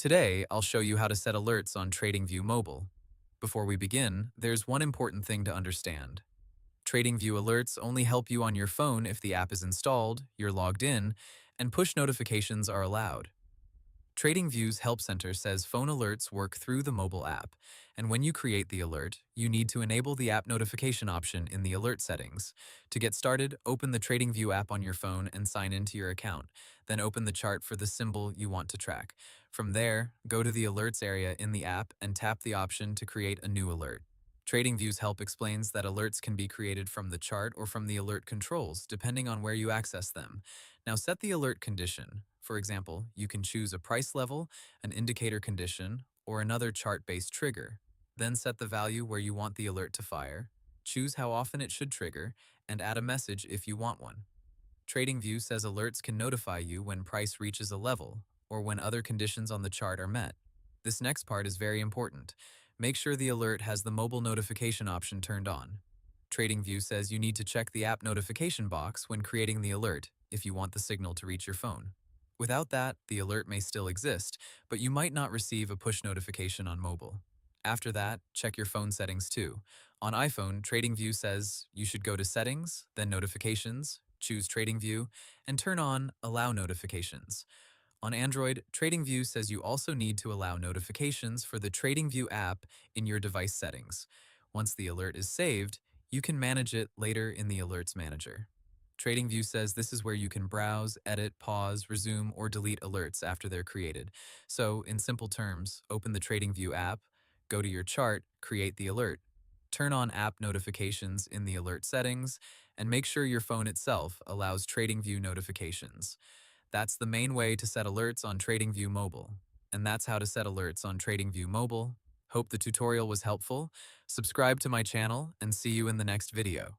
Today, I'll show you how to set alerts on TradingView Mobile. Before we begin, there's one important thing to understand. TradingView alerts only help you on your phone if the app is installed, you're logged in, and push notifications are allowed. TradingView's Help Center says phone alerts work through the mobile app, and when you create the alert, you need to enable the app notification option in the alert settings. To get started, open the TradingView app on your phone and sign into your account. Then open the chart for the symbol you want to track. From there, go to the alerts area in the app and tap the option to create a new alert. TradingView's help explains that alerts can be created from the chart or from the alert controls, depending on where you access them. Now set the alert condition. For example, you can choose a price level, an indicator condition, or another chart-based trigger. Then set the value where you want the alert to fire, choose how often it should trigger, and add a message if you want one. TradingView says alerts can notify you when price reaches a level or when other conditions on the chart are met. This next part is very important. Make sure the alert has the mobile notification option turned on. TradingView says you need to check the app notification box when creating the alert if you want the signal to reach your phone. Without that, the alert may still exist, but you might not receive a push notification on mobile. After that, check your phone settings too. On iPhone, TradingView says you should go to Settings, then Notifications, choose TradingView, and turn on Allow Notifications. On Android, TradingView says you also need to allow notifications for the TradingView app in your device settings. Once the alert is saved, you can manage it later in the Alerts Manager. TradingView says this is where you can browse, edit, pause, resume, or delete alerts after they're created. So, in simple terms, open the TradingView app, go to your chart, create the alert, turn on app notifications in the alert settings, and make sure your phone itself allows TradingView notifications. That's the main way to set alerts on TradingView Mobile. And that's how to set alerts on TradingView Mobile. Hope the tutorial was helpful. Subscribe to my channel and see you in the next video.